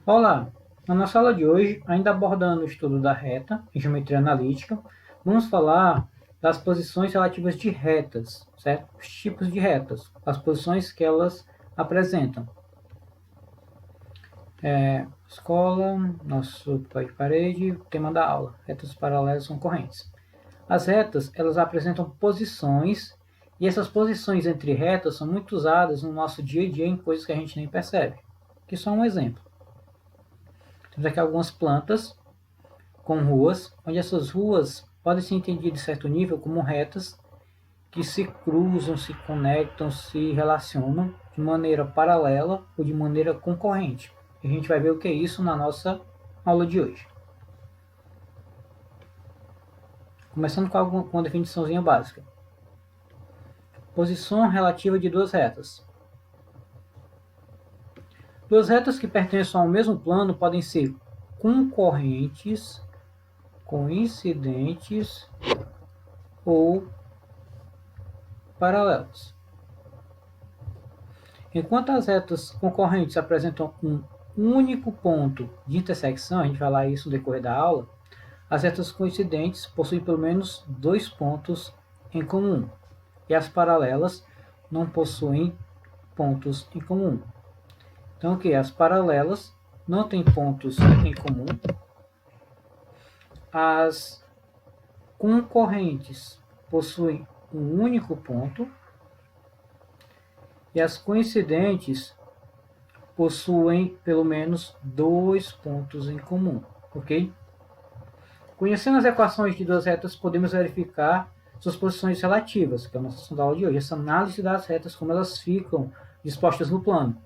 Olá! Na nossa aula de hoje, ainda abordando o estudo da reta em geometria analítica, vamos falar das posições relativas de retas, certo? Os tipos de retas, as posições que elas apresentam. Escola, nosso papel de parede, tema da aula, retas paralelas concorrentes. As retas, elas apresentam posições, e essas posições entre retas são muito usadas no nosso dia a dia em coisas que a gente nem percebe. Aqui só um exemplo. Temos aqui algumas plantas com ruas, onde essas ruas podem ser entendidas de certo nível como retas que se cruzam, se conectam, se relacionam de maneira paralela ou de maneira concorrente. A gente vai ver o que é isso na nossa aula de hoje. Começando com uma definiçãozinha básica. Posição relativa de duas retas. Duas retas que pertencem ao mesmo plano podem ser concorrentes, coincidentes ou paralelas. Enquanto as retas concorrentes apresentam um único ponto de intersecção, a gente vai falar isso no decorrer da aula, as retas coincidentes possuem pelo menos dois pontos em comum, e as paralelas não possuem pontos em comum. Então, as paralelas não têm pontos em comum, as concorrentes possuem um único ponto, e as coincidentes possuem pelo menos dois pontos em comum, ok? Conhecendo as equações de duas retas, podemos verificar suas posições relativas, que é a nossa assunto da aula de hoje, essa análise das retas, como elas ficam dispostas no plano.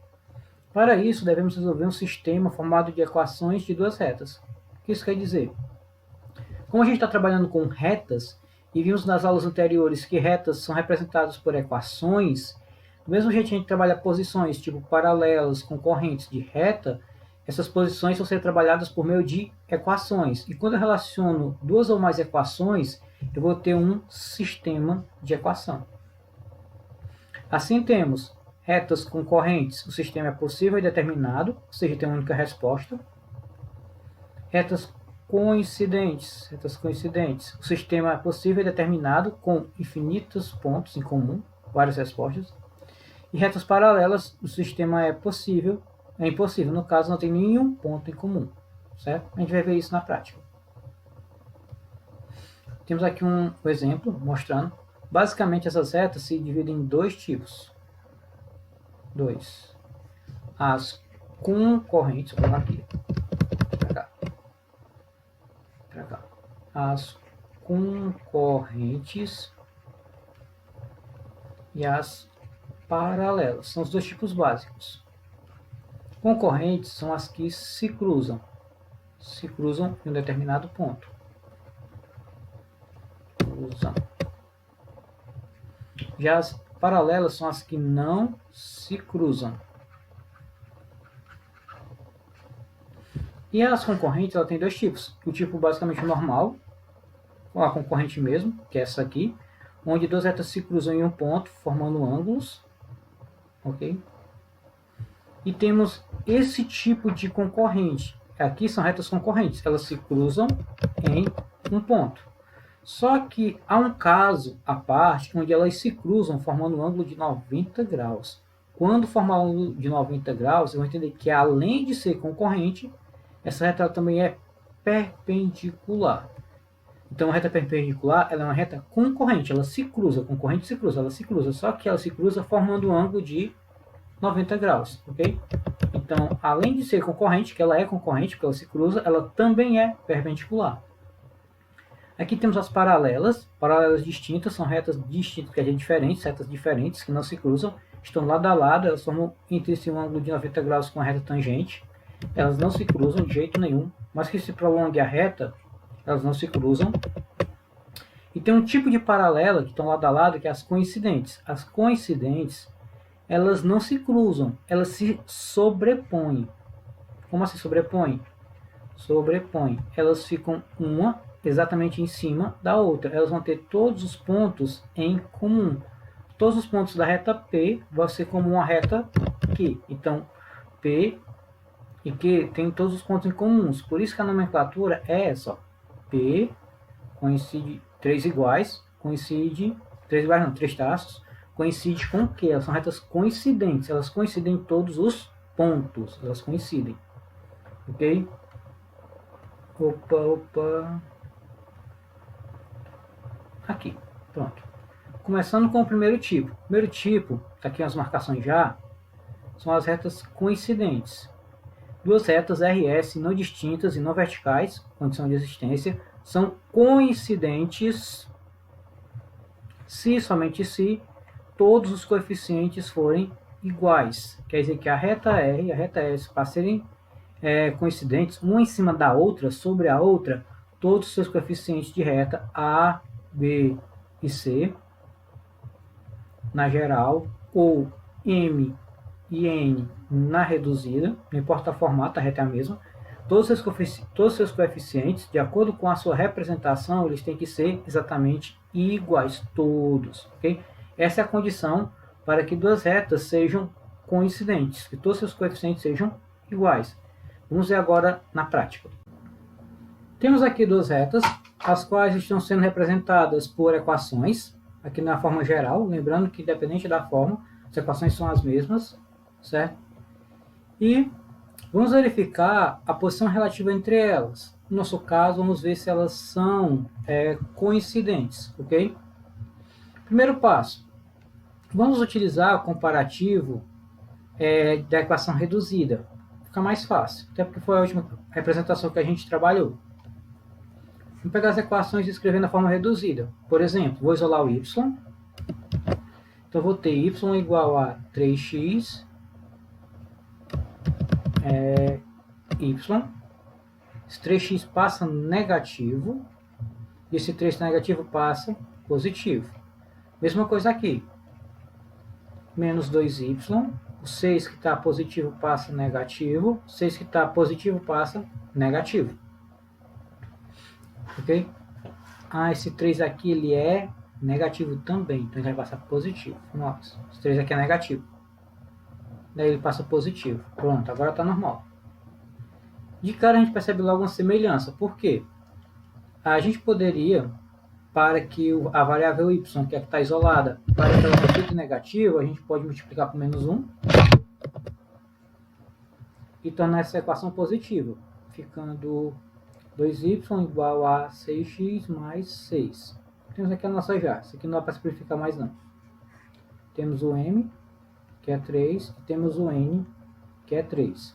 Para isso, devemos resolver um sistema formado de equações de duas retas. O que isso quer dizer? Como a gente está trabalhando com retas, e vimos nas aulas anteriores que retas são representadas por equações, do mesmo jeito que a gente trabalha posições tipo paralelas, concorrentes de reta, essas posições vão ser trabalhadas por meio de equações. E quando eu relaciono duas ou mais equações, eu vou ter um sistema de equação. Assim temos retas concorrentes, o sistema é possível e determinado, ou seja, tem uma única resposta. Retas coincidentes, o sistema é possível e determinado com infinitos pontos em comum, várias respostas. E retas paralelas, o sistema é impossível, no caso não tem nenhum ponto em comum, certo? A gente vai ver isso na prática. Temos aqui um exemplo mostrando, basicamente essas retas se dividem em dois tipos. As concorrentes, vou colocar aqui, para cá. As concorrentes e as paralelas. São os dois tipos básicos. Concorrentes são as que se cruzam em um determinado ponto. Já as paralelas são as que não se cruzam. E as concorrentes, ela tem dois tipos. O tipo basicamente normal, a concorrente mesmo, que é essa aqui, onde duas retas se cruzam em um ponto, formando ângulos, ok? E temos esse tipo de concorrente. Aqui são retas concorrentes, elas se cruzam em um ponto. Só que há um caso à parte, onde elas se cruzam formando um ângulo de 90 graus. Quando formar um ângulo de 90 graus, eu vou entender que além de ser concorrente, essa reta também é perpendicular. Então, a reta perpendicular ela é uma reta concorrente, ela se cruza, concorrente se cruza, ela se cruza, só que ela se cruza formando um ângulo de 90 graus, ok? Então, além de ser concorrente, que ela é concorrente, porque ela se cruza, ela também é perpendicular. Aqui temos as paralelas distintas, são retas distintas, quer dizer, diferentes, retas diferentes, que não se cruzam, estão lado a lado, elas formam entre si um ângulo de 90 graus com a reta tangente, elas não se cruzam de jeito nenhum, mas que se prolongue a reta, elas não se cruzam. E tem um tipo de paralela que estão lado a lado, que é as coincidentes. As coincidentes, elas não se cruzam, elas se sobrepõem. Como assim sobrepõem? Sobrepõem. Elas ficam uma exatamente em cima da outra. Elas vão ter todos os pontos em comum. Todos os pontos da reta P vão ser como uma reta Q. Então, P e que tem todos os pontos em comuns. Por isso que a nomenclatura é essa, ó. P coincide 3 iguais, coincide 3 iguais não, 3 traços, coincide com o que? Elas são retas coincidentes, elas coincidem em todos os pontos, elas coincidem, ok? Opa, aqui, pronto. Começando com o primeiro tipo. O primeiro tipo, tá aqui as marcações já, são as retas coincidentes. Duas retas RS não distintas e não verticais, condição de existência, são coincidentes se, somente se, todos os coeficientes forem iguais. Quer dizer que a reta R e a reta S, para serem coincidentes, uma em cima da outra, sobre a outra, todos os seus coeficientes de reta A, B e C, na geral, ou M e N na reduzida, não importa o formato, a reta é a mesma, todos os seus coeficientes, de acordo com a sua representação, eles têm que ser exatamente iguais, todos, ok? Essa é a condição para que duas retas sejam coincidentes, que todos os seus coeficientes sejam iguais. Vamos ver agora na prática. Temos aqui duas retas, as quais estão sendo representadas por equações, aqui na forma geral, lembrando que independente da forma, as equações são as mesmas, certo? E vamos verificar a posição relativa entre elas. No nosso caso, vamos ver se elas são coincidentes, ok? Primeiro passo, vamos utilizar o comparativo da equação reduzida. Fica mais fácil, até porque foi a última representação que a gente trabalhou. Vamos pegar as equações e escrever na forma reduzida. Por exemplo, vou isolar o y. Então, vou ter y igual a 3x y. Esse 3x passa negativo. E esse 3 negativo passa positivo. Mesma coisa aqui. Menos 2y. O 6 que está positivo passa negativo. O 6 que está positivo passa negativo. Ok? Esse 3 aqui ele é negativo também. Então ele vai passar positivo. Nossa, esse 3 aqui é negativo. Daí ele passa positivo. Pronto, agora está normal. De cara a gente percebe logo uma semelhança. Por quê? A gente poderia, para que a variável y, que é que está isolada, para que ela não fique negativa, a gente pode multiplicar por menos 1 e tornar essa equação positiva, ficando 2y igual a 6x mais 6. Temos aqui a nossa já. Isso aqui não dá para simplificar mais não. Temos o m, que é 3, e temos o n, que é 3.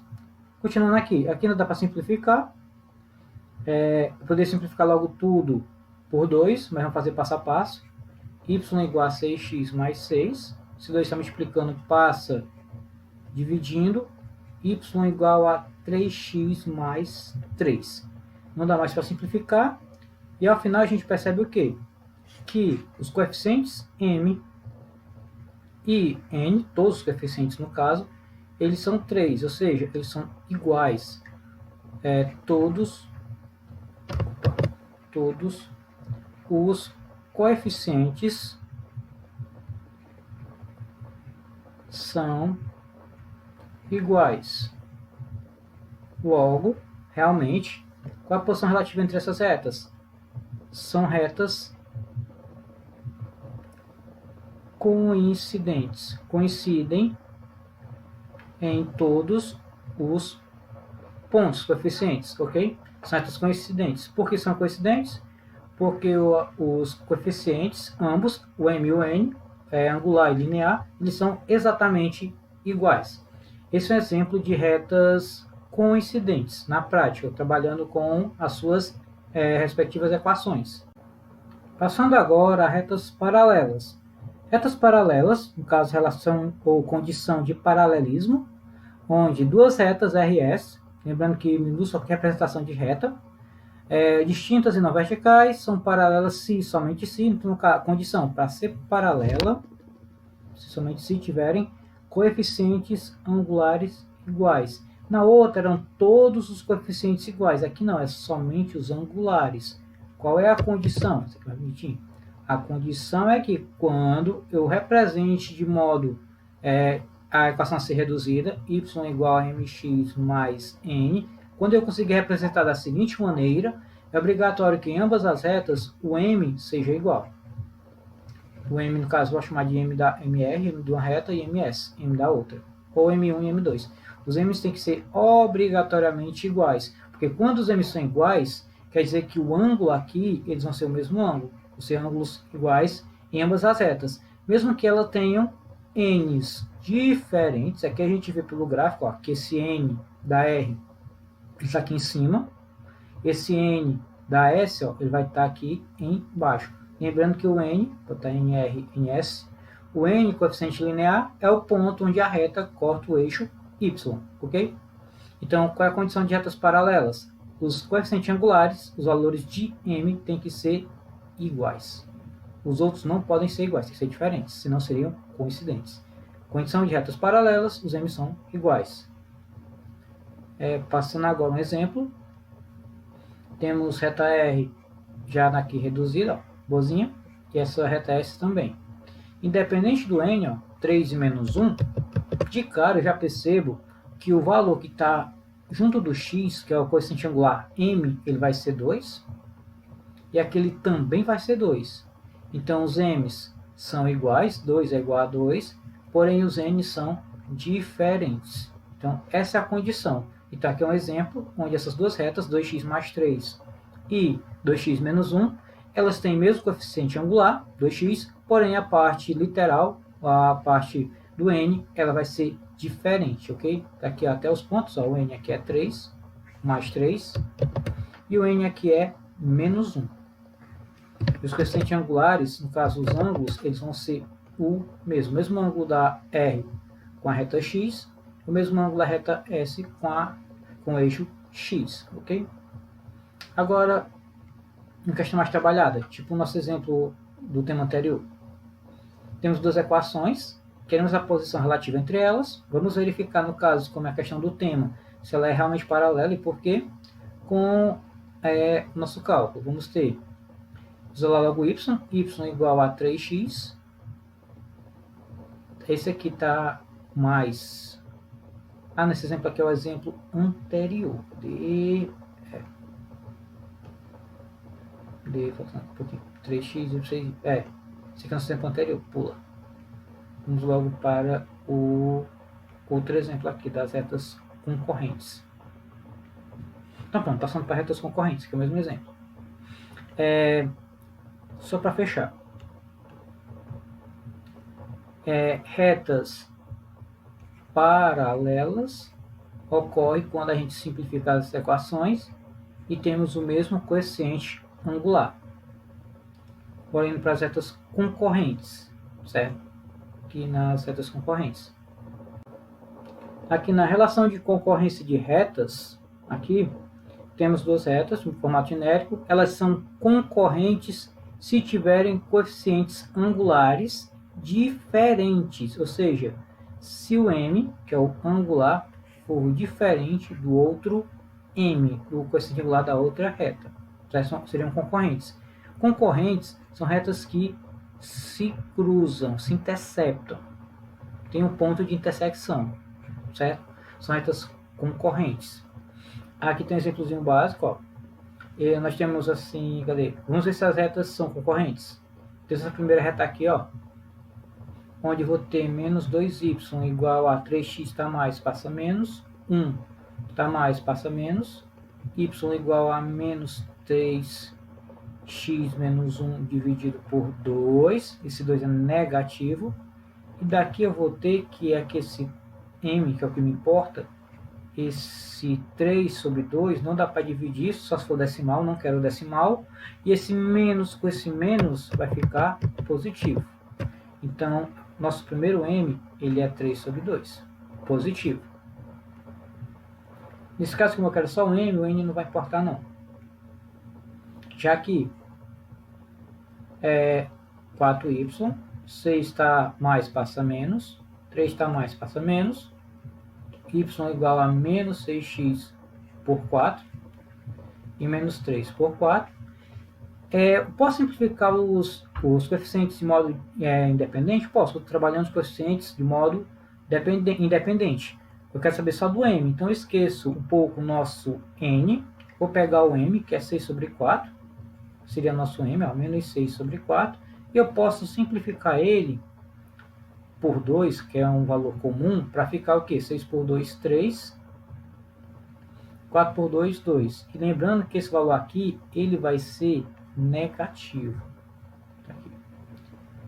Continuando aqui. Aqui não dá para simplificar. Eu poderia simplificar logo tudo por 2, mas vamos fazer passo a passo. Y igual a 6x mais 6. Esse 2 está multiplicando, passa dividindo. Y igual a 3x mais 3. Não dá mais para simplificar. E ao final a gente percebe o quê? Que os coeficientes m e n, todos os coeficientes no caso, eles são 3, ou seja, eles são iguais. Todos os coeficientes são iguais. Logo, realmente, qual a posição relativa entre essas retas? São retas coincidentes. Coincidem em todos os pontos coeficientes, ok? São retas coincidentes. Por que são coincidentes? Porque os coeficientes, ambos, o m e o n, angular e linear, eles são exatamente iguais. Esse é um exemplo de retas coincidentes, na prática, trabalhando com as suas respectivas equações. Passando agora a retas paralelas. Retas paralelas, no caso, relação ou condição de paralelismo, onde duas retas RS, lembrando que minúscula é representação de reta, distintas e não verticais, são paralelas se somente se, então a condição para ser paralela, se somente se tiverem coeficientes angulares iguais. Na outra eram todos os coeficientes iguais, aqui não, é somente os angulares. Qual é a condição? Você vai permitir? A condição é que quando eu represente de modo a equação a ser reduzida, y igual a mx mais n. Quando eu conseguir representar da seguinte maneira, é obrigatório que em ambas as retas o m seja igual. O m, no caso, vou chamar de m da mr, m de uma reta, e ms, m da outra. Ou m1 e m2. Os m's têm que ser obrigatoriamente iguais. Porque quando os m's são iguais, quer dizer que o ângulo aqui, eles vão ser o mesmo ângulo. Vão ser ângulos iguais em ambas as retas. Mesmo que elas tenham n's diferentes. Aqui a gente vê pelo gráfico, ó, que esse n da r está aqui em cima. Esse n da s, ó, ele vai estar aqui embaixo. Lembrando que o n, vou botar em r, em s, o n, coeficiente linear, é o ponto onde a reta corta o eixo y, ok? Então, qual é a condição de retas paralelas? Os coeficientes angulares, os valores de m, têm que ser iguais. Os outros não podem ser iguais, têm que ser diferentes, senão seriam coincidentes. Condição de retas paralelas, os m são iguais. Passando agora um exemplo, temos reta R já aqui reduzida, ó, boazinha, e essa reta S também. Independente do n, ó, 3 e menos 1, de cara eu já percebo que o valor que está junto do x, que é o coeficiente angular m, ele vai ser 2, e aquele também vai ser 2. Então os m's são iguais, 2 é igual a 2, porém os n's são diferentes. Então essa é a condição. Então aqui é um exemplo onde essas duas retas, 2x mais 3 e 2x menos 1, elas têm o mesmo coeficiente angular, 2x, porém a parte literal, a parte do n, ela vai ser diferente, ok? Daqui até os pontos, ó, o n aqui é 3, mais 3, e o n aqui é menos 1. E os coeficientes angulares, no caso os ângulos, eles vão ser o mesmo ângulo da R com a reta x, o mesmo ângulo da reta S com o eixo x, ok? Agora, uma questão mais trabalhada, tipo o nosso exemplo do tema anterior. Temos duas equações, queremos a posição relativa entre elas, vamos verificar no caso, como é a questão do tema, se ela é realmente paralela e por quê, com nosso cálculo. Vamos ter isolar logo y igual a 3x, esse aqui está mais... nesse exemplo aqui é o exemplo anterior, faltando um pouquinho, 3x, esse aqui é o exemplo anterior, pula. Vamos logo para o outro exemplo aqui, das retas concorrentes. Então pronto, passando para retas concorrentes, que é o mesmo exemplo. Só para fechar. Retas paralelas ocorre quando a gente simplifica as equações e temos o mesmo coeficiente angular. Agora indo para as retas concorrentes, certo? Aqui nas retas concorrentes. Aqui na relação de concorrência de retas, aqui temos duas retas no formato genérico, elas são concorrentes se tiverem coeficientes angulares diferentes, ou seja, se o m, que é o angular, for diferente do outro m, do coeficiente angular da outra reta. Seriam concorrentes. Concorrentes são retas que se cruzam, se interceptam. Tem um ponto de intersecção, certo? São retas concorrentes. Aqui tem um exemplozinho básico, ó. E nós temos assim, cadê? Vamos ver se as retas são concorrentes. Tem essa primeira reta aqui, ó, onde vou ter menos 2y igual a 3x está mais, passa menos, 1 está mais, passa menos, y igual a menos 3x menos 1 dividido por 2, esse 2 é negativo, e daqui eu vou ter que esse m, que é o que me importa, esse 3 sobre 2, não dá para dividir, só se for decimal, não quero decimal, e esse menos com esse menos vai ficar positivo. Então, nosso primeiro m, ele é 3 sobre 2, positivo. Nesse caso, como eu quero só o n não vai importar não. Já que 4y, 6 está mais, passa menos, 3 está mais, passa menos, y igual a menos 6x por 4 e menos 3 por 4. Posso simplificar os coeficientes de modo independente? Posso, trabalhando os coeficientes de modo independente. Eu quero saber só do m, então eu esqueço um pouco o nosso n, vou pegar o m, que é 6 sobre 4, seria nosso m, ó, menos 6 sobre 4, e eu posso simplificar ele por 2, que é um valor comum, para ficar o quê? 6 por 2, 3, 4 por 2, 2. E lembrando que esse valor aqui, ele vai ser negativo. Aqui.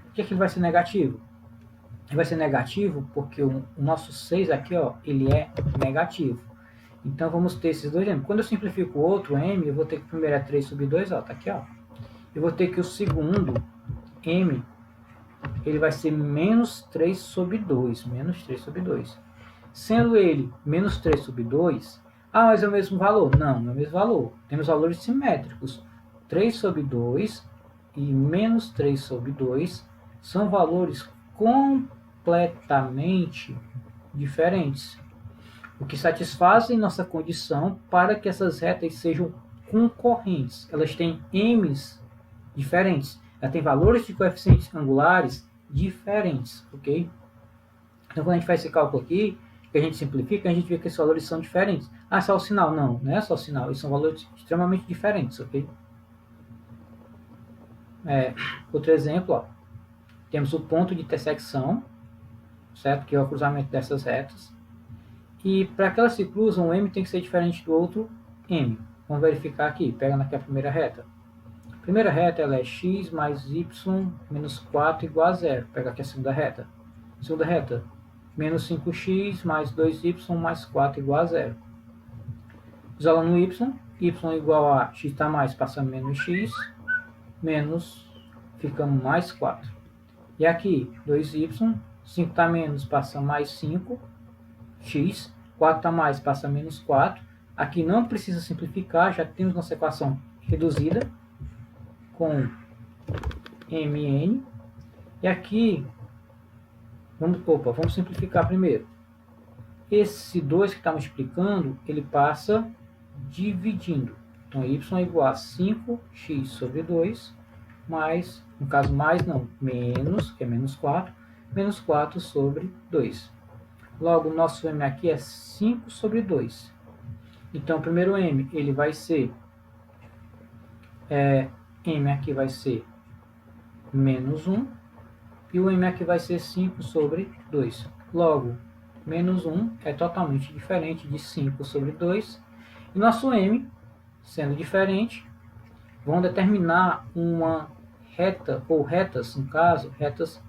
Por que ele vai ser negativo? Ele vai ser negativo porque o nosso 6 aqui, ó, ele é negativo. Então, vamos ter esses dois m. Quando eu simplifico o outro m, eu vou ter que o primeiro é 3 sobre 2, ó, tá aqui, ó. Eu vou ter que o segundo m, ele vai ser menos 3 sobre 2. Menos 3 sobre 2. Sendo ele menos 3 sobre 2, mas é o mesmo valor? Não, não é o mesmo valor. Temos valores simétricos. 3 sobre 2 e menos 3 sobre 2 são valores completamente diferentes, o que satisfazem nossa condição para que essas retas sejam concorrentes. Elas têm m's diferentes, elas têm valores de coeficientes angulares diferentes, ok? Então, quando a gente faz esse cálculo aqui, que a gente simplifica, a gente vê que esses valores são diferentes. Só o sinal? Não, não é só o sinal, eles são valores extremamente diferentes, ok? Outro exemplo, ó. Temos o ponto de intersecção, certo? Que é o cruzamento dessas retas. E para que elas se cruzam, o m tem que ser diferente do outro m. Vamos verificar aqui, pegando aqui a primeira reta. A primeira reta ela é x mais y menos 4 igual a 0. Pega aqui a segunda reta. Segunda reta, menos 5x mais 2y mais 4 igual a 0. Isolando y, y igual a x está mais, passa menos x, menos, fica mais 4. E aqui, 2y, 5 está menos, passa mais 5, x, 4 está mais, passa menos 4. Aqui não precisa simplificar, já temos nossa equação reduzida com mn. E aqui, vamos simplificar primeiro. Esse 2 que está multiplicando, ele passa dividindo. Então, y é igual a 5x sobre 2, mais, no caso mais não, menos, que é menos 4, menos 4 sobre 2. Logo, o nosso m aqui é 5 sobre 2. Então, o primeiro m, ele vai ser, m aqui vai ser menos 1, e o m aqui vai ser 5 sobre 2. Logo, menos 1 é totalmente diferente de 5 sobre 2. E nosso m, sendo diferente, vão determinar uma reta, ou retas, no caso, retas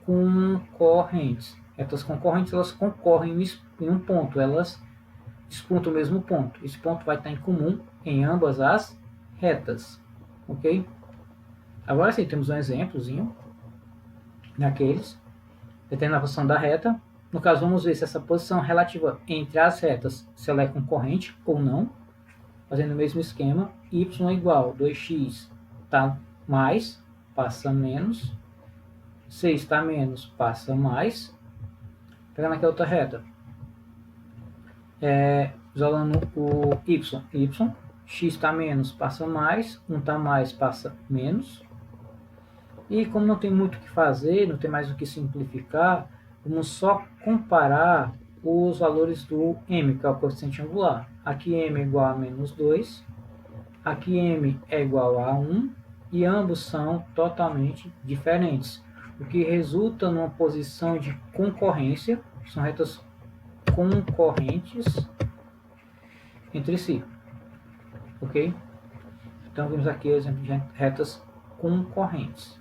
concorrentes. Retas concorrentes, elas concorrem em um ponto, elas disputam o mesmo ponto. Esse ponto vai estar em comum em ambas as retas, ok? Agora sim, temos um exemplozinho daqueles, determinando a posição da reta. No caso, vamos ver se essa posição relativa entre as retas, se ela é concorrente ou não. Fazendo o mesmo esquema, y igual 2x está mais, passa menos, 6 está menos, passa mais. Pegando aqui a outra reta, isolando o y, x está menos, passa mais, 1 está mais, passa menos. E como não tem muito o que fazer, não tem mais o que simplificar, vamos só comparar os valores do m, que é o coeficiente angular. Aqui m é igual a menos 2, aqui m é igual a 1, e ambos são totalmente diferentes, o que resulta numa posição de concorrência, são retas concorrentes entre si, ok? Então, vemos aqui o exemplo de retas concorrentes.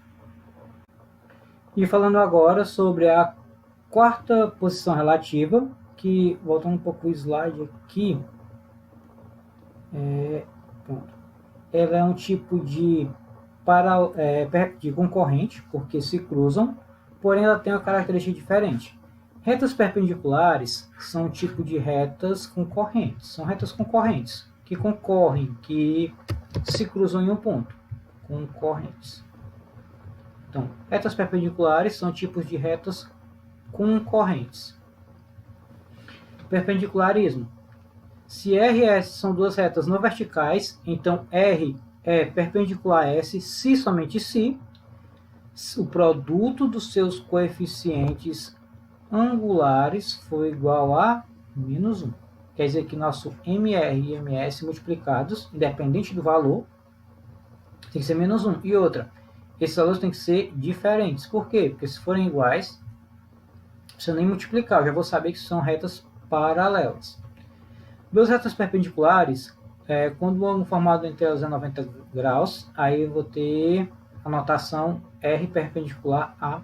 E falando agora sobre a quarta posição relativa, que, voltando um pouco o slide aqui, ela é um tipo de concorrente, porque se cruzam, porém ela tem uma característica diferente. Retas perpendiculares são um tipo de retas concorrentes. São retas concorrentes, que concorrem, que se cruzam em um ponto. Concorrentes. Então, retas perpendiculares são tipos de retas concorrentes. Perpendicularismo. Se R e S são duas retas não verticais, então R é perpendicular a S se somente se o produto dos seus coeficientes angulares for igual a menos 1. Quer dizer que nosso MR e MS multiplicados, independente do valor, tem que ser menos 1. E outra, esses valores têm que ser diferentes. Por quê? Porque se forem iguais, não precisa nem multiplicar. Eu já vou saber que são retas paralelas. Duas retas perpendiculares, quando o ângulo formado entre elas é 90 graus, aí eu vou ter a notação R perpendicular a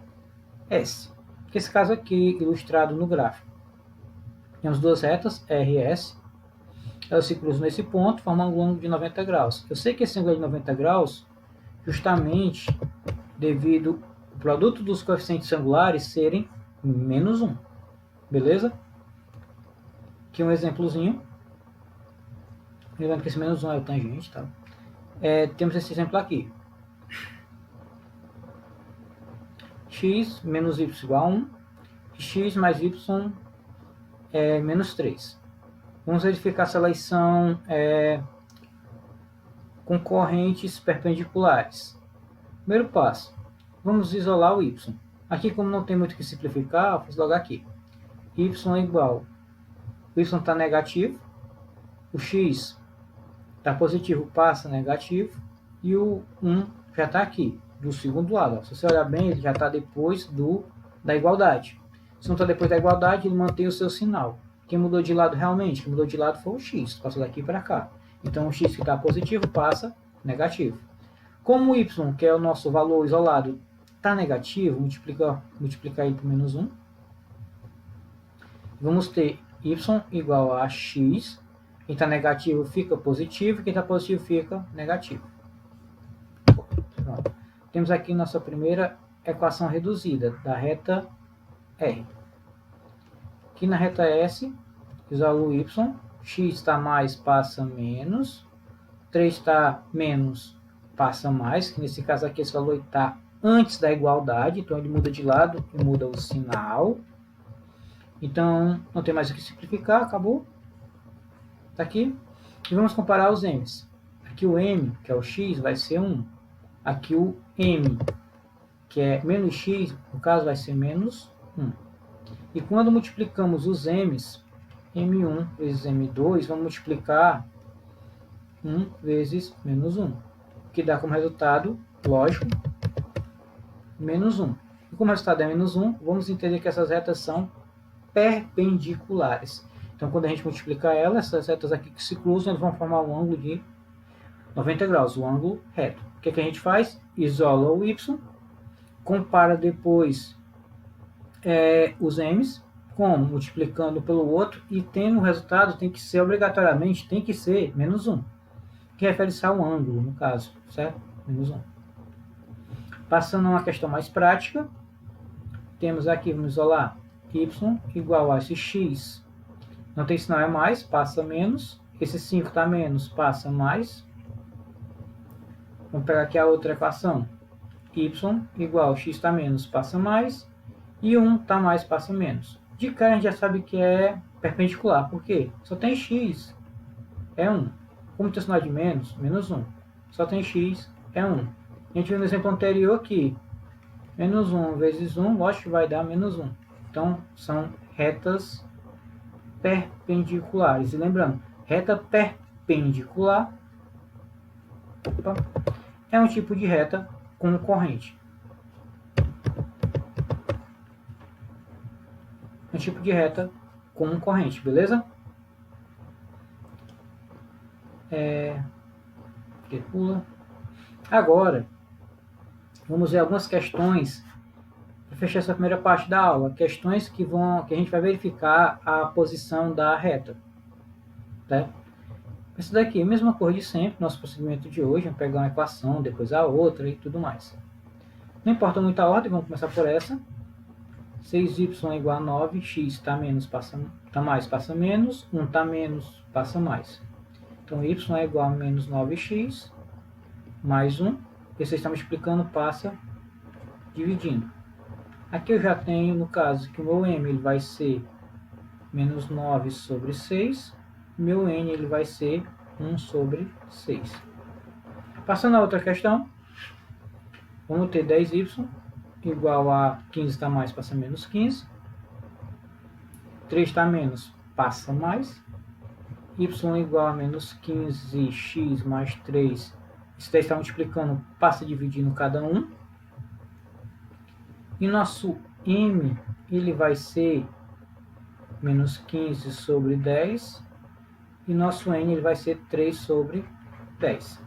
S. Esse caso aqui, ilustrado no gráfico. Temos duas retas, R e S. Elas se cruzam nesse ponto, formando um ângulo de 90 graus. Eu sei que esse ângulo é de 90 graus justamente devido ao produto dos coeficientes angulares serem menos 1. Beleza? Aqui um exemplozinho. Lembrando que esse menos 1 é o tangente, tá? Temos esse exemplo aqui. X menos y igual a 1. X mais y é menos 3. Vamos verificar se elas são concorrentes perpendiculares. Primeiro passo, vamos isolar o y. Aqui, como não tem muito o que simplificar, eu fiz logo aqui. Y é igual, o y está negativo, o x está positivo, passa negativo, e o 1 já está aqui, do segundo lado. Se você olhar bem, ele já está depois da igualdade. Se não está depois da igualdade, ele mantém o seu sinal. Quem mudou de lado realmente? Quem mudou de lado foi o x, passou daqui para cá. Então o x que está positivo passa negativo. Como o y, que é o nosso valor isolado, está negativo, multiplicar ele por menos 1. Vamos ter y igual a x. Quem está negativo fica positivo, quem está positivo fica negativo. Pronto. Temos aqui nossa primeira equação reduzida da reta R. Aqui na reta S, isolo o y, x está mais, passa menos, 3 está menos, passa mais, que nesse caso aqui esse valor está antes da igualdade, então ele muda de lado e muda o sinal. Então não tem mais o que simplificar, acabou. Está aqui. E vamos comparar os m's. Aqui o m, que é o x, vai ser 1. Aqui o m, que é menos x, no caso vai ser menos 1. E quando multiplicamos os m's, m1 vezes m2, vamos multiplicar 1 vezes menos 1, que dá como resultado, lógico, menos 1. E como o resultado é menos 1, vamos entender que essas retas são perpendiculares. Então, quando a gente multiplicar elas, essas retas aqui que se cruzam, eles vão formar um ângulo de 90 graus, um ângulo reto. O que a gente faz? Isola o y, compara depois os m's, como? Multiplicando pelo outro, e tendo o resultado, tem que ser, obrigatoriamente, tem que ser menos 1, que refere-se ao ângulo, no caso, certo? Menos 1. Passando a uma questão mais prática, temos aqui, vamos isolar y igual a esse x, não tem sinal, é mais, passa menos, esse 5 está menos, passa mais. Vamos pegar aqui a outra equação, y igual a x está menos, passa mais, e 1 está mais, passa menos. De cara a gente já sabe que é perpendicular, por quê? Só tem x, é 1. Como tem sinal de menos, menos 1. Só tem x, é 1. A gente viu no exemplo anterior que menos 1 vezes 1, lógico que vai dar menos 1. Então, são retas perpendiculares. E lembrando, reta perpendicular é um tipo de reta concorrente. Um tipo de reta concorrente, beleza? Agora, vamos ver algumas questões para fechar essa primeira parte da aula. Questões que a gente vai verificar a posição da reta. Tá? Essa daqui é a mesma coisa de sempre, nosso procedimento de hoje. Vamos pegar uma equação, depois a outra e tudo mais. Não importa muito a ordem, vamos começar por essa. 6y é igual a 9, x está menos, está mais, passa menos, 1 está menos, passa mais. Então, y é igual a menos 9x, mais 1, e 6 está multiplicando, passa dividindo. Aqui eu já tenho, no caso, que o meu m ele vai ser menos 9 sobre 6, o meu n ele vai ser 1 sobre 6. Passando a outra questão, vamos ter 10y igual a 15 está mais, passa menos 15. 3 está menos, passa mais. Y igual a menos 15x mais 3. Isso daí está multiplicando, passa dividindo cada um. E nosso m, ele vai ser menos 15 sobre 10. E nosso n, ele vai ser 3 sobre 10.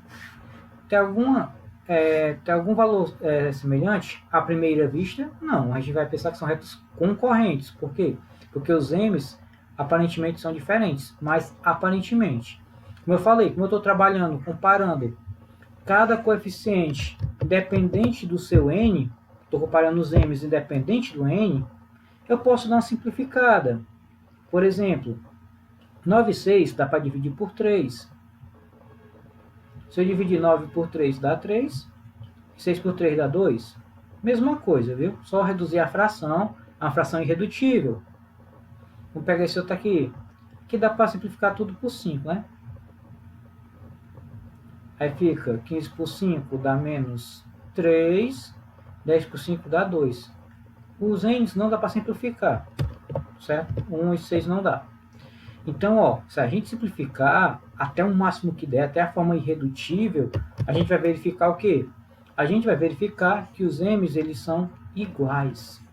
Tem algum valor semelhante à primeira vista? Não, a gente vai pensar que são retas concorrentes. Por quê? Porque os m's aparentemente são diferentes, mas aparentemente. Como eu falei, como eu estou trabalhando, comparando cada coeficiente independente do seu n, estou comparando os m's independente do n, eu posso dar uma simplificada. Por exemplo, 9 e 6 dá para dividir por 3. Se eu dividir 9 por 3 dá 3, 6 por 3 dá 2. Mesma coisa, viu? Só reduzir a fração, uma fração irredutível. Vamos pegar esse outro aqui. Aqui dá para simplificar tudo por 5, né? Aí fica 15 por 5 dá menos 3, 10 por 5 dá 2. Os n's não dá para simplificar, certo? 1 e 6 não dá. Então, ó, se a gente simplificar até o máximo que der, até a forma irredutível, a gente vai verificar o quê? A gente vai verificar que os m's eles são iguais.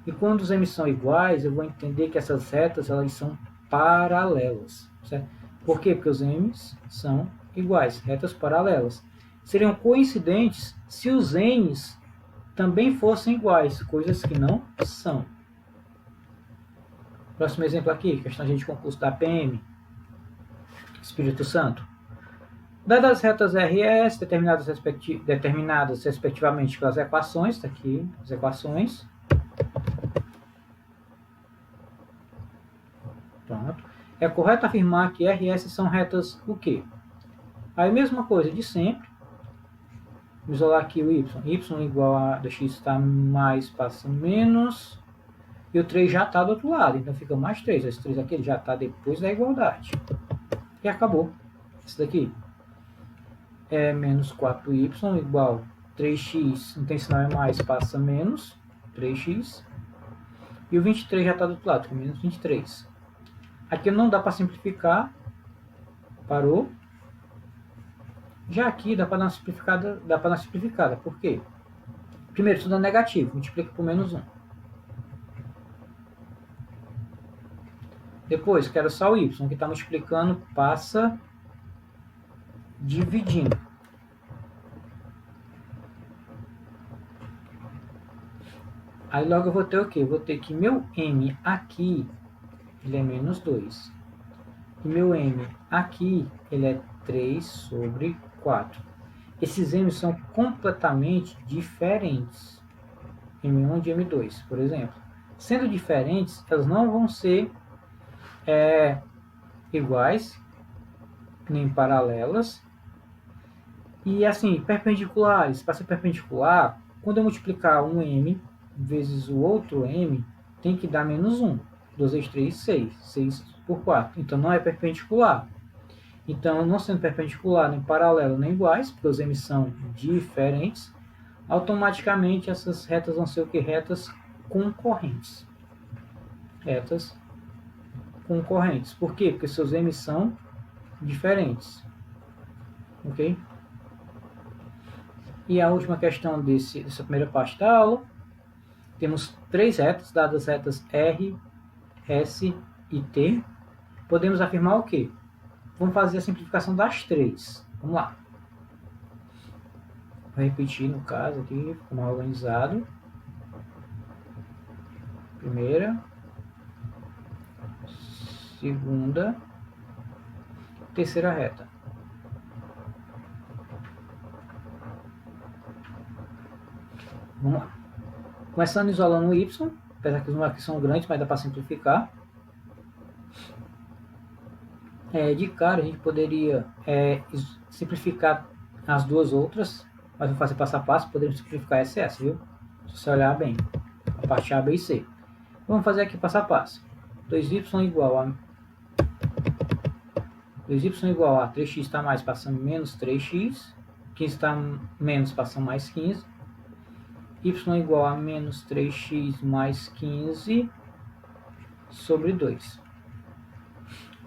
E quando os m's são iguais, eu vou entender que essas retas elas são paralelas, certo? Por quê? Porque os m's são iguais, retas paralelas. Seriam coincidentes se os n's também fossem iguais, coisas que não são. Próximo exemplo aqui, questão de concurso da PM, Espírito Santo. Dadas as retas RS, determinadas respectivamente pelas equações, está aqui as equações. Pronto. É correto afirmar que RS são retas o quê? Aí mesma coisa de sempre. Vamos isolar aqui o y. Y igual a dx está mais, passa menos. E o 3 já está do outro lado, então fica mais 3. Esse 3 aqui já está depois da igualdade. E acabou. Esse daqui é menos 4y igual 3x, não tem sinal é mais, passa menos 3x. E o 23 já está do outro lado, fica menos 23. Aqui não dá para simplificar. Parou. Já aqui dá para dar uma simplificada. Por quê? Primeiro, tudo é negativo, multiplica por menos 1. Depois, quero só o y, que está multiplicando, passa dividindo. Aí logo eu vou ter o quê? Eu vou ter que meu m aqui, ele é menos 2. E meu m aqui, ele é 3 sobre 4. Esses m's são completamente diferentes. M1 e M2, por exemplo. Sendo diferentes, elas não vão ser iguais, nem paralelas. E assim, perpendiculares. Para ser perpendicular, quando eu multiplicar um m vezes o outro m, tem que dar menos 1. 2 vezes 3, 6. 6 por 4. Então não é perpendicular. Então, não sendo perpendicular, nem paralelo, nem iguais, porque os m's são diferentes, automaticamente essas retas vão ser o que? Retas concorrentes. Retas concorrentes. Por quê? Porque seus m's são diferentes. Ok? E a última questão dessa primeira parte da aula. Temos 3 retas, dadas as retas R, S e T. Podemos afirmar o quê? Vamos fazer a simplificação das 3. Vamos lá. Vou repetir no caso aqui, ficou mal organizado. Primeira, segunda, terceira reta. Vamos lá. Começando isolando o y, apesar que os números aqui são grandes, mas dá para simplificar. De cara, a gente poderia simplificar as duas outras, mas vou fazer passo a passo, poderíamos simplificar essa e essa, viu? Se você olhar bem, a parte A, B e C. Vamos fazer aqui passo a passo. 2y igual a 3x está mais, passa menos 3x. 15 está menos, passa mais 15. Y igual a menos 3x mais 15. sobre 2.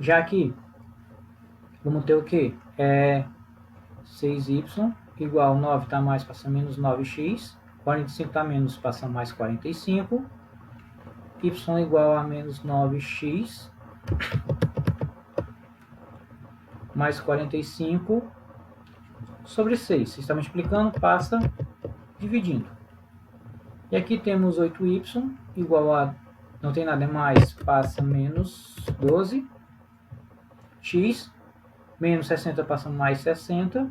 Já aqui, vamos ter o que? 6y igual 9 está mais, passa menos 9x. 45 está menos, passa mais 45. Y igual a menos 9x mais 45 sobre 6. Você está multiplicando, passa dividindo. E aqui temos 8y igual a, não tem nada mais, passa menos 12. X menos 60 passa mais 60.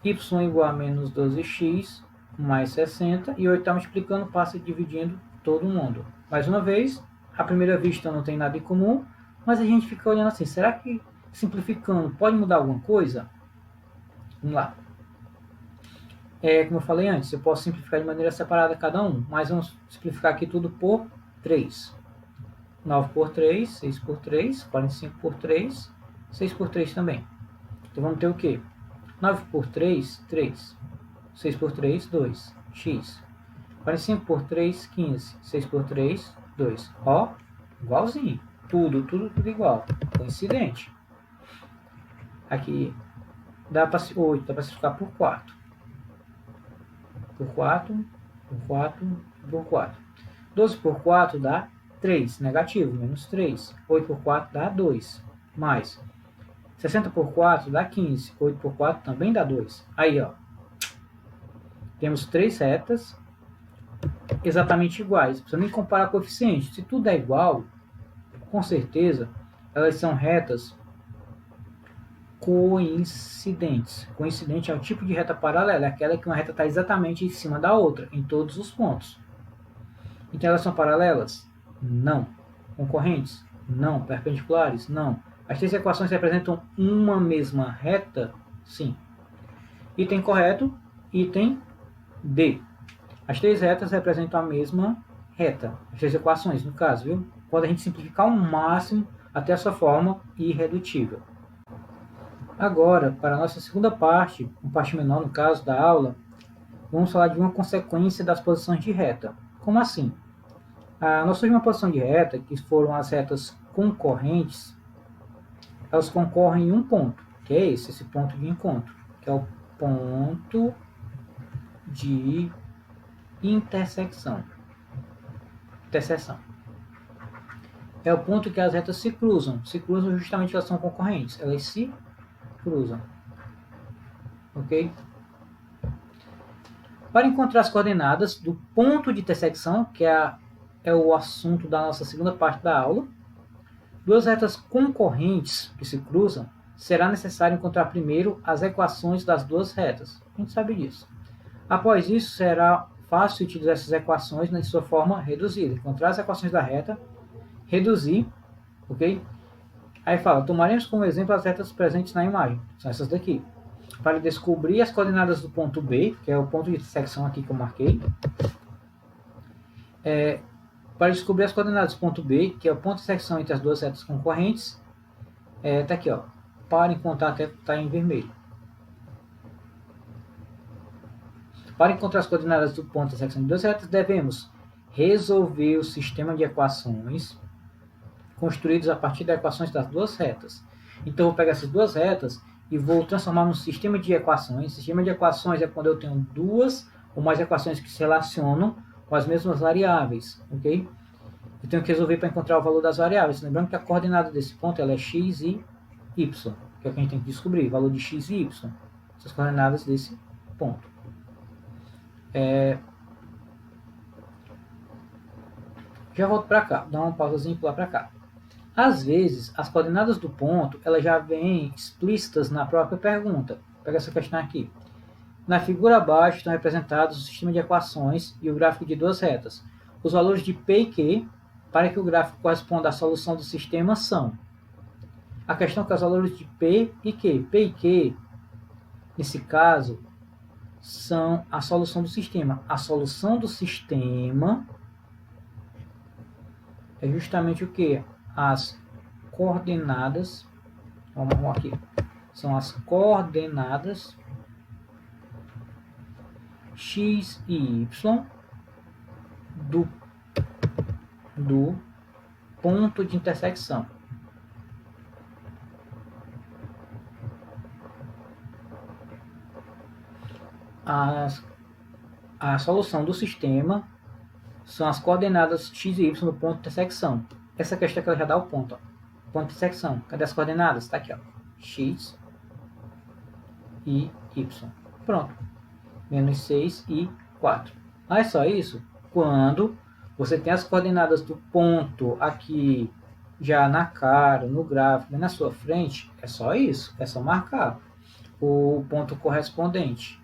Y igual a menos 12x mais 60. E 8 está multiplicando, passa dividindo todo mundo. Mais uma vez, à primeira vista não tem nada em comum, mas a gente fica olhando assim, será que simplificando pode mudar alguma coisa? Vamos lá. Como eu falei antes, eu posso simplificar de maneira separada cada um, mas vamos simplificar aqui tudo por 3. 9 por 3, 6 por 3, 45 por 3, 6 por 3 também. Então vamos ter o quê? 9 por 3, 3. 6 por 3, 2. X. 45 por 3, 15. 6 por 3, 2. Ó, igualzinho. Tudo igual. Coincidente. Aqui dá para 8, dá para simplificar por 4. Por 4, por 4, por 4. 12 por 4 dá 3, negativo, menos 3. 8 por 4 dá 2, mais. 60 por 4 dá 15. 8 por 4 também dá 2. Aí, ó. Temos 3 retas exatamente iguais. Não precisa nem comparar coeficiente. Se tudo é igual, com certeza, elas são retas coincidentes. Coincidente é um tipo de reta paralela, é aquela que uma reta está exatamente em cima da outra, em todos os pontos. Então elas são paralelas? Não. Concorrentes? Não. Perpendiculares? Não. As três equações representam uma mesma reta? Sim. Item correto, item D. As três retas representam a mesma reta. As três equações, no caso, viu? Quando a gente simplificar ao máximo até a sua forma irredutível. Agora, para a nossa segunda parte, uma parte menor no caso da aula, vamos falar de uma consequência das posições de reta. Como assim? Nós temos uma posição de reta, que foram as retas concorrentes, elas concorrem em um ponto, que é esse ponto de encontro, que é o ponto de interseção. É o ponto que as retas se cruzam justamente elas são concorrentes, elas se cruzam. Ok? Para encontrar as coordenadas do ponto de intersecção, que é o assunto da nossa segunda parte da aula, duas retas concorrentes que se cruzam, será necessário encontrar primeiro as equações das duas retas. A gente sabe disso. Após isso, será fácil utilizar essas equações na sua forma reduzida. Encontrar as equações da reta, reduzir, ok? Aí fala, tomaremos como exemplo as retas presentes na imagem. São essas daqui. Para descobrir as coordenadas do ponto B, que é o ponto de intersecção aqui que eu marquei. Para descobrir as coordenadas do ponto B, que é o ponto de intersecção entre as duas retas concorrentes, tá aqui, ó. Para encontrar, até está em vermelho. Para encontrar as coordenadas do ponto de intersecção de duas retas, devemos resolver o sistema de equações construídos a partir das equações das duas retas. Então, eu vou pegar essas duas retas e vou transformar num sistema de equações. Sistema de equações é quando eu tenho duas ou mais equações que se relacionam com as mesmas variáveis, ok? Eu tenho que resolver para encontrar o valor das variáveis. Lembrando que a coordenada desse ponto ela é x e y, que é o que a gente tem que descobrir, o valor de x e y. Essas coordenadas desse ponto. Já volto para cá, dá uma pausazinha e pular para cá. Às vezes, as coordenadas do ponto elas já vêm explícitas na própria pergunta. Pega essa questão aqui. Na figura abaixo estão representados o sistema de equações e o gráfico de duas retas. Os valores de P e Q, para que o gráfico corresponda à solução do sistema, são. A questão é que os valores de P e Q. P e Q, nesse caso, são a solução do sistema. A solução do sistema é justamente o que? As coordenadas, vamos aqui, são as coordenadas x e y do ponto de intersecção. A solução do sistema são as coordenadas x e y no ponto de intersecção. Essa questão que ela já dá o ponto. Ó. Ponto de intersecção. Cadê as coordenadas? Está aqui. Ó. X e y. Pronto. Menos 6 e 4. Ah, é só isso? Quando você tem as coordenadas do ponto aqui já na cara, no gráfico, na sua frente, é só isso. É só marcar o ponto correspondente.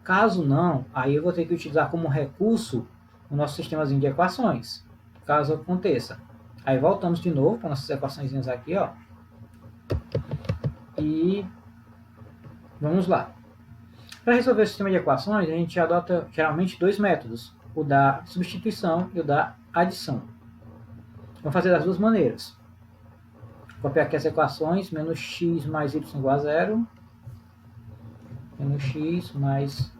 Caso não, aí eu vou ter que utilizar como recurso o nosso sistemazinho de equações. Caso aconteça. Aí voltamos de novo para nossas equações aqui, ó. E vamos lá. Para resolver o sistema de equações, a gente adota geralmente dois métodos. O da substituição e o da adição. Vamos fazer das duas maneiras. Vou copiar aqui as equações. Menos x mais y igual a 0. Menos x mais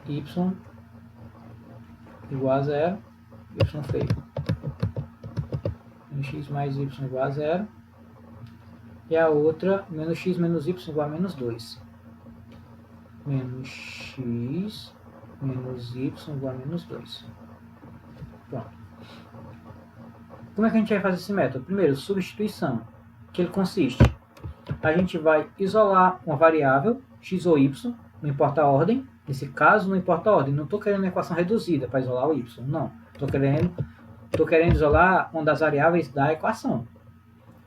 y igual a 0. Y feio. Menos x mais y igual a 0. E a outra, menos x menos y igual a menos 2. Menos x menos y igual a menos 2. Pronto. Como é que a gente vai fazer esse método? Primeiro, substituição, que ele consiste. A gente vai isolar uma variável, x ou y, não importa a ordem. Nesse caso, não importa a ordem. Não estou querendo uma equação reduzida para isolar o y, não. Estou querendo isolar uma das variáveis da equação.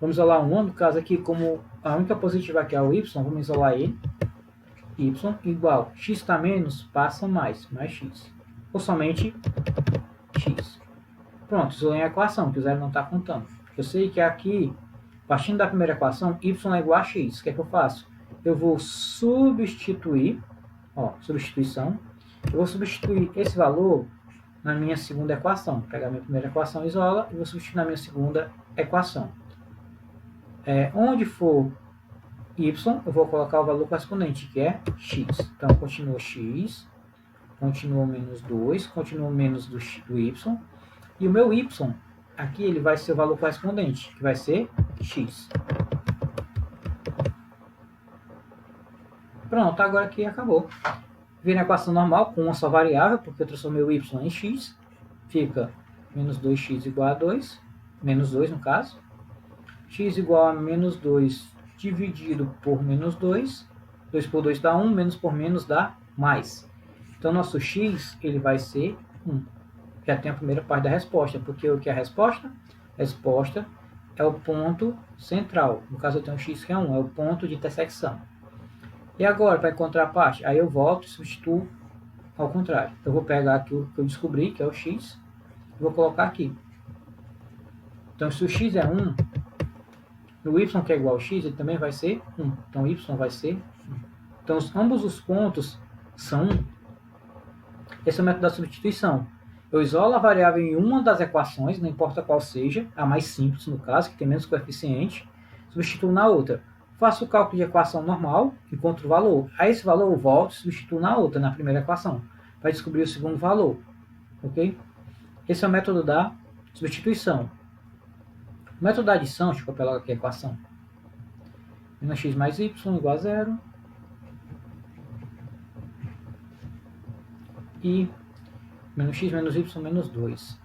Vamos isolar uma, no caso aqui, como a única positiva aqui é o y, vamos isolar ele. Y igual, x está menos, passa mais x. Ou somente x. Pronto, isolei a equação, que o zero não está contando. Eu sei que aqui, partindo da primeira equação, y é igual a x. O que é que eu faço? Eu vou substituir, ó, substituição. Eu vou substituir esse valor na minha segunda equação. Vou pegar a minha primeira equação, isola, e vou substituir na minha segunda equação. Onde for y, eu vou colocar o valor correspondente, que é x. Então, continua x, continua menos 2, continua menos do y. E o meu y, aqui, ele vai ser o valor correspondente, que vai ser x. Pronto, agora aqui acabou. Vem na equação normal, com uma só variável, porque eu transformei o y em x. Fica menos 2x igual a 2, menos 2 no caso. X igual a menos 2 dividido por menos 2. 2 por 2 dá 1, menos por menos dá mais. Então, nosso x ele vai ser 1. Já tem a primeira parte da resposta, porque o que é a resposta? A resposta é o ponto central. No caso, eu tenho x que é 1, é o ponto de intersecção. E agora, para encontrar a parte, aí eu volto e substituo ao contrário. Eu vou pegar aqui o que eu descobri, que é o x, e vou colocar aqui. Então, se o x é 1, o y que é igual a x, ele também vai ser 1. Então, y vai ser 1. Então, ambos os pontos são 1. Esse é o método da substituição. Eu isolo a variável em uma das equações, não importa qual seja, a mais simples no caso, que tem menos coeficiente, substituo na outra. Faço o cálculo de equação normal, encontro o valor. A esse valor eu volto e substituo na outra, na primeira equação, para descobrir o segundo valor. Ok? Esse é o método da substituição. O método da adição, deixa eu copiar logo aqui a equação. Menos x mais y igual a 0. E menos x menos y menos 2.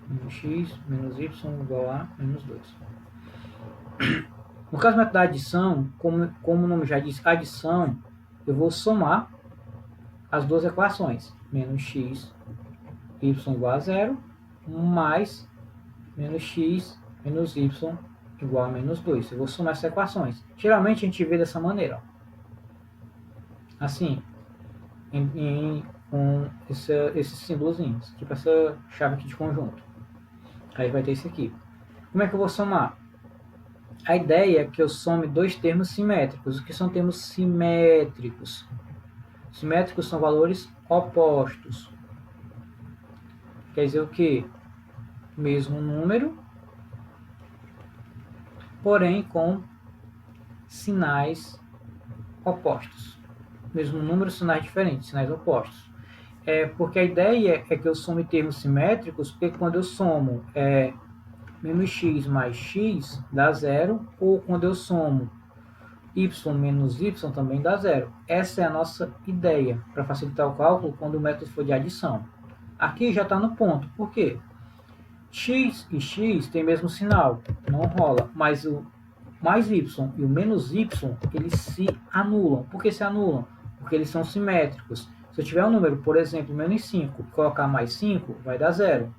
Menos x menos y igual a menos 2. No caso do método da adição, como o nome já diz, adição, eu vou somar as duas equações. Menos x y igual a 0, mais menos x menos y igual a menos 2. Eu vou somar essas equações. Geralmente a gente vê dessa maneira. Ó. Assim, com esses símbolozinhos, tipo essa chave aqui de conjunto. Aí vai ter esse aqui. Como é que eu vou somar? A ideia é que eu some dois termos simétricos. O que são termos simétricos? Simétricos são valores opostos. Quer dizer o quê? Mesmo número, porém com sinais opostos. Mesmo número, sinais diferentes, sinais opostos. porque a ideia é que eu some termos simétricos, porque quando eu somo menos x mais x dá zero, ou quando eu somo y menos y também dá zero. Essa é a nossa ideia, para facilitar o cálculo quando o método for de adição. Aqui já está no ponto, por quê? X e x tem o mesmo sinal, não rola, mas o mais y e o menos y, eles se anulam. Por que se anulam? Porque eles são simétricos. Se eu tiver um número, por exemplo, menos 5, e colocar mais 5, vai dar zero.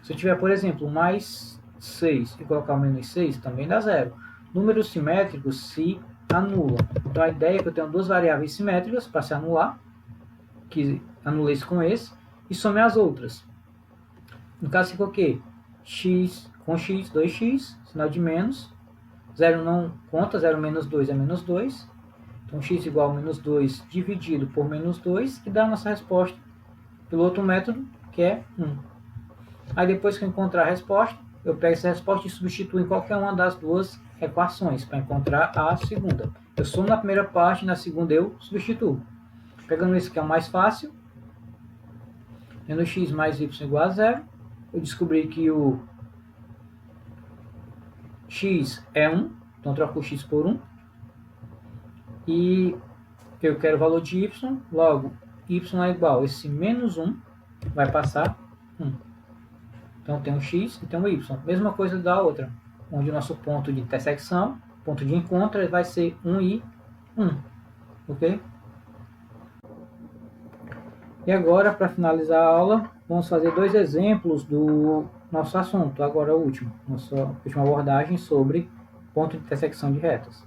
Se eu tiver, por exemplo, mais 6 e colocar o menos 6, também dá zero. Números simétricos se anulam. Então a ideia é que eu tenho duas variáveis simétricas para se anular, que anula esse com esse, e some as outras. No caso ficou o quê? X com x, 2x, sinal de menos. 0 não conta, 0 menos 2 é menos 2. Então x igual a menos 2 dividido por menos 2, que dá a nossa resposta pelo outro método, que é 1. Aí depois que eu encontrar a resposta, eu pego essa resposta e substituo em qualquer uma das duas equações para encontrar a segunda. Eu somo na primeira parte, na segunda eu substituo. Pegando isso que é o mais fácil, menos x mais y igual a 0, eu descobri que o x é 1, então troco o x por 1. E eu quero o valor de y, logo y é igual, esse menos 1 vai passar 1. Então tem um x e tem um y. Mesma coisa da outra, onde o nosso ponto de intersecção, ponto de encontro, vai ser 1 e 1. Ok? E agora, para finalizar a aula, vamos fazer dois exemplos do nosso assunto, agora o último, nossa última abordagem sobre ponto de intersecção de retas.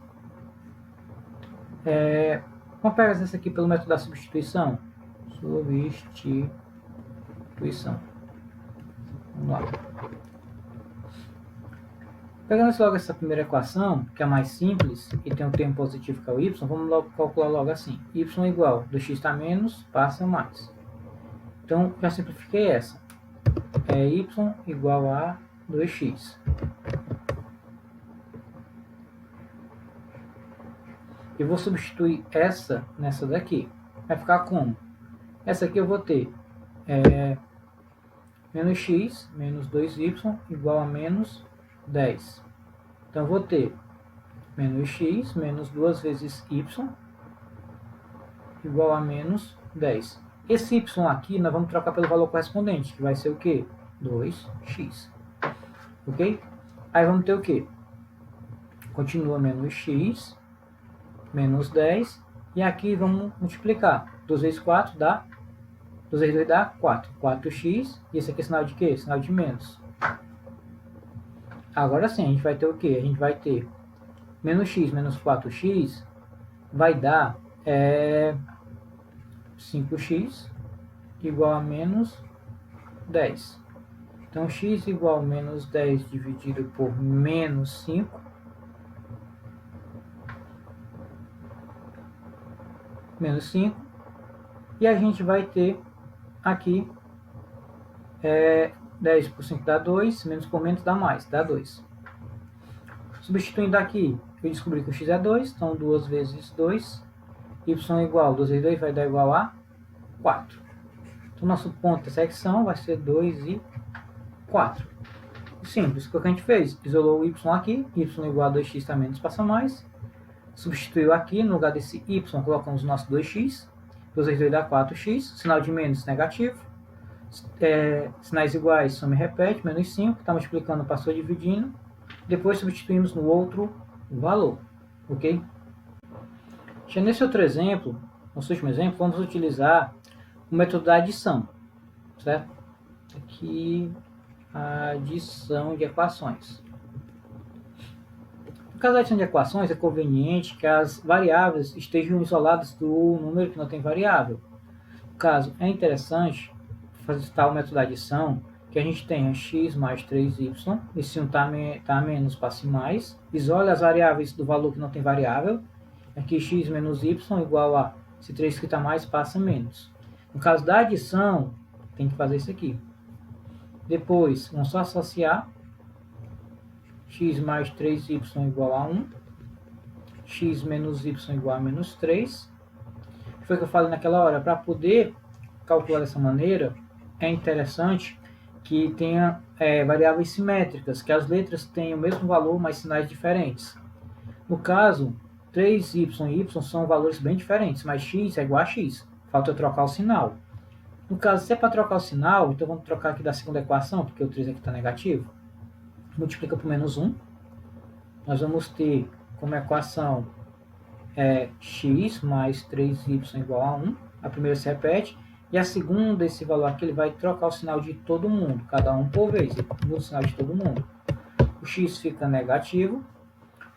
Vamos pegar essa aqui pelo método da substituição. Substituição. Vamos lá. Pegando logo essa primeira equação, que é a mais simples, e tem um termo positivo que é o y, vamos logo calcular logo assim. Y igual, 2x está menos, passa mais. Então, já simplifiquei essa. É y igual a 2x. Eu vou substituir essa nessa daqui. Vai ficar como? Essa aqui eu vou ter menos x menos 2y igual a menos 10. Então, eu vou ter menos x menos 2 vezes y igual a menos 10. Esse y aqui nós vamos trocar pelo valor correspondente, que vai ser o quê? 2x. Ok? Aí vamos ter o quê? Continua menos x menos 10. E aqui vamos multiplicar. 2 vezes 4 dá 2 vezes 2 dá 4. 4x. E esse aqui é sinal de quê? Sinal de menos. Agora sim, a gente vai ter o quê? A gente vai ter menos x menos 4x vai dar 5x igual a menos 10. Então, x igual a menos 10 dividido por menos 5 menos 5. E a gente vai ter aqui 10 por 5 dá 2, menos por menos dá mais, dá 2. Substituindo aqui, eu descobri que o x é 2, então 2 vezes 2, y igual, 2 vezes 2 vai dar igual a 4. Então, nosso ponto de intersecção vai ser 2 e 4. Simples, o que a gente fez? Isolou o y aqui, y igual a 2x está menos, passa mais. Substituiu aqui, no lugar desse y, colocamos o nosso 2x. 2 vezes 2 dá 4x, sinal de menos negativo. Sinais iguais, soma e repete, menos 5, está multiplicando, passou dividindo. Depois substituímos no outro valor, ok? Já nesse outro exemplo, nosso último exemplo, vamos utilizar o método da adição, certo? Aqui, a adição de equações. No caso da adição de equações, é conveniente que as variáveis estejam isoladas do número que não tem variável. No caso, é interessante fazer tal método da adição que a gente tenha x mais 3y, e se 1 está menos, passe mais. Isole as variáveis do valor que não tem variável. Aqui x menos y igual a, se 3 que está mais, passa menos. No caso da adição, tem que fazer isso aqui. Depois, vamos só associar. X mais 3y igual a 1. X menos y igual a menos 3. Foi o que eu falei naquela hora. Para poder calcular dessa maneira, é interessante que tenha variáveis simétricas, que as letras tenham o mesmo valor, mas sinais diferentes. No caso, 3y e y são valores bem diferentes, mas x é igual a x. Falta eu trocar o sinal. No caso, se é para trocar o sinal, então vamos trocar aqui da segunda equação, porque o 3 aqui está negativo. Multiplica por menos 1. Nós vamos ter como equação x mais 3y igual a 1. A primeira se repete. E a segunda, esse valor aqui, ele vai trocar o sinal de todo mundo, cada um por vez. Ele muda o sinal de todo mundo. O x fica negativo,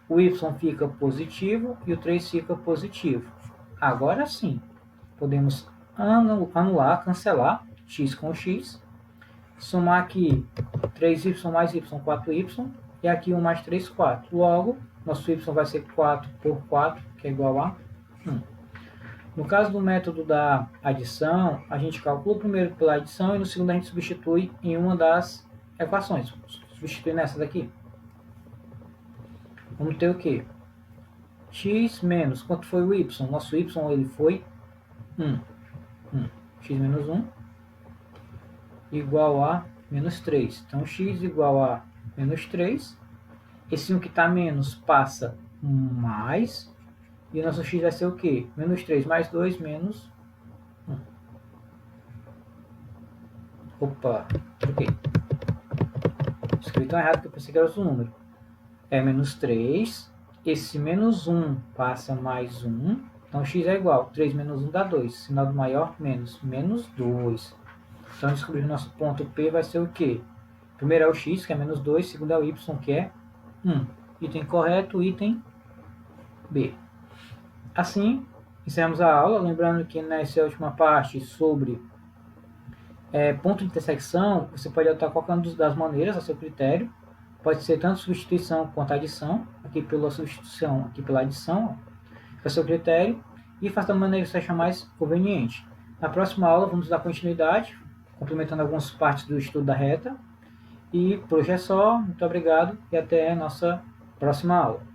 o y fica positivo e o 3 fica positivo. Agora sim, podemos anular, cancelar x com x, somar aqui 3y mais y, 4y, e aqui 1 mais 3, 4. Logo, nosso y vai ser 4 por 4, que é igual a 1. No caso do método da adição, a gente calcula primeiro pela adição e no segundo a gente substitui em uma das equações. Substitui nessa daqui. Vamos ter o quê? X menos, quanto foi o y? Nosso y ele foi 1. X menos 1 igual a menos 3. Então, x igual a menos 3. Esse 1 que está menos passa mais. E o nosso x vai ser o quê? Menos 3 mais 2 menos 1. Opa, troquei. Escrevi tão errado que eu pensei que era outro número. É menos 3. Esse menos 1 passa mais 1. Então, x é igual. 3 menos 1 dá 2. Sinal do maior, menos 2. Então, descobrir o nosso ponto P vai ser o quê? Primeiro é o x, que é menos 2. Segundo é o y, que é 1. Item correto, item B. Assim, encerramos a aula. Lembrando que nessa última parte sobre ponto de intersecção, você pode adotar qualquer uma das maneiras a seu critério. Pode ser tanto substituição quanto adição. Aqui pela substituição, aqui pela adição, a seu critério. E faça da maneira que você achar mais conveniente. Na próxima aula, vamos dar continuidade, complementando algumas partes do estudo da reta. E por hoje é só. Muito obrigado e até a nossa próxima aula.